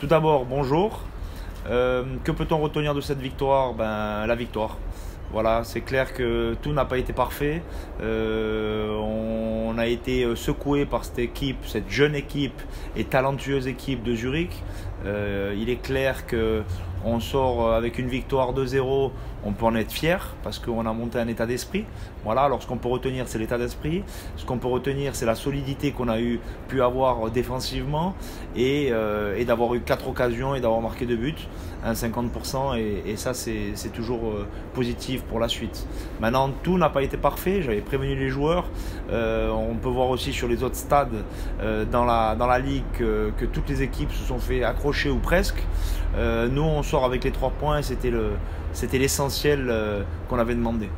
Tout d'abord, bonjour. Que peut-on retenir de cette victoire? La victoire. Voilà, c'est clair que tout n'a pas été parfait. On a été secoué par cette équipe, cette jeune équipe et talentueuse équipe de Zurich. Il est clair qu'on sort avec une victoire 2-0, on peut en être fier parce qu'on a monté un état d'esprit. Voilà, alors ce qu'on peut retenir, c'est l'état d'esprit. Ce qu'on peut retenir, c'est la solidité qu'on a pu avoir défensivement et d'avoir eu 4 occasions et d'avoir marqué 2 buts, 50%, et ça c'est toujours positif pour la suite. Maintenant, tout n'a pas été parfait, j'avais prévenu les joueurs. On peut voir aussi sur les autres stades dans la ligue que toutes les équipes se sont fait accrocher ou presque. Nous on sort avec les 3 points et c'était l'essentiel qu'on avait demandé.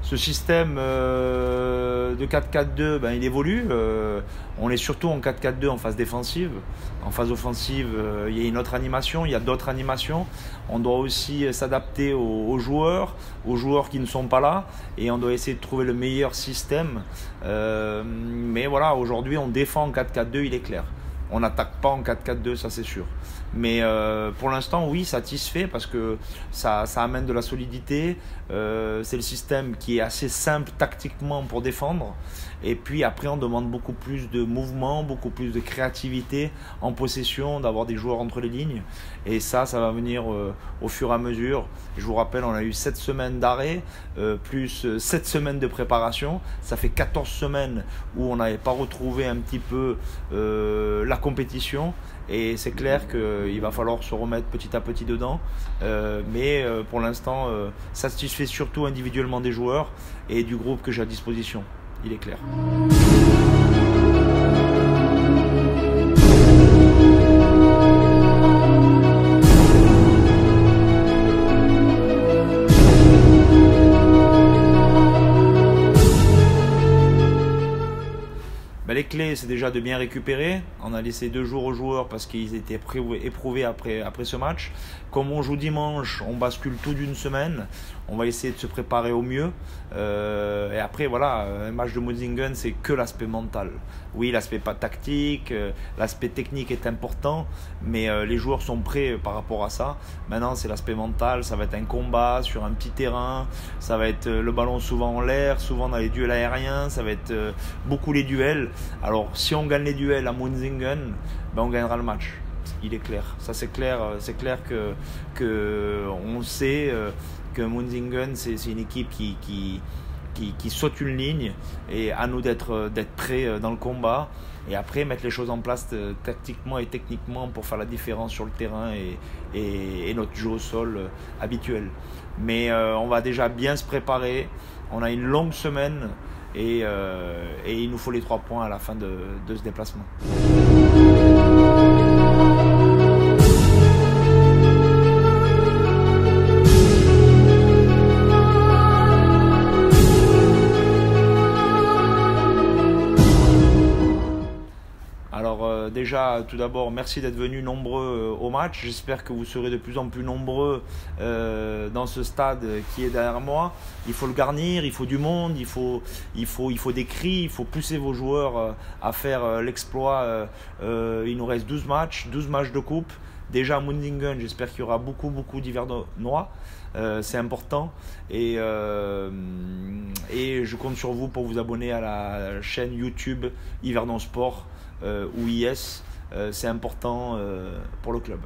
Ce système de 4-4-2, il évolue. On est surtout en 4-4-2 en phase défensive. En phase offensive, il y a une autre animation, il y a d'autres animations. On doit aussi s'adapter aux joueurs qui ne sont pas là, et on doit essayer de trouver le meilleur système. Mais voilà, aujourd'hui on défend en 4-4-2, il est clair. On n'attaque pas en 4-4-2, ça c'est sûr. Mais pour l'instant, oui, satisfait parce que ça amène de la solidité. C'est le système qui est assez simple tactiquement pour défendre. Et puis après, on demande beaucoup plus de mouvement, beaucoup plus de créativité en possession, d'avoir des joueurs entre les lignes. Et ça va venir au fur et à mesure. Je vous rappelle, on a eu 7 semaines d'arrêt, plus 7 semaines de préparation. Ça fait 14 semaines où on n'avait pas retrouvé un petit peu la compétition. Et c'est clair qu'il va falloir se remettre petit à petit dedans. Mais pour l'instant, satisfait surtout individuellement des joueurs et du groupe que j'ai à disposition. Il est clair. Les clés, c'est déjà de bien récupérer. On a laissé 2 jours aux joueurs parce qu'ils étaient éprouvés après ce match. Comme on joue dimanche, on bascule tout d'une semaine. On va essayer de se préparer au mieux. Et après, voilà, un match de Monsingen, c'est que l'aspect mental. Oui, l'aspect pas tactique, l'aspect technique est important, mais les joueurs sont prêts par rapport à ça. Maintenant, c'est l'aspect mental. Ça va être un combat sur un petit terrain. Ça va être le ballon souvent en l'air, souvent dans les duels aériens. Ça va être beaucoup les duels. Alors, si on gagne les duels à Monsingen, on gagnera le match. Il est clair. Ça, c'est clair. C'est clair que on sait que Monsingen, c'est une équipe qui saute une ligne, et à nous d'être prêts dans le combat. Et après, mettre les choses en place tactiquement et techniquement pour faire la différence sur le terrain et notre jeu au sol habituel. Mais on va déjà bien se préparer. On a une longue semaine. Et il nous faut les 3 points à la fin de ce déplacement. Alors déjà, tout d'abord, merci d'être venus nombreux au match. J'espère que vous serez de plus en plus nombreux dans ce stade qui est derrière moi. Il faut le garnir, il faut du monde, il faut des cris, il faut pousser vos joueurs à faire l'exploit. Il nous reste 12 matchs de coupe. Déjà à Monsingen, j'espère qu'il y aura beaucoup d'Hivernois. C'est important, et je compte sur vous pour vous abonner à la chaîne YouTube Yverdon Sport ou IS. C'est important pour le club.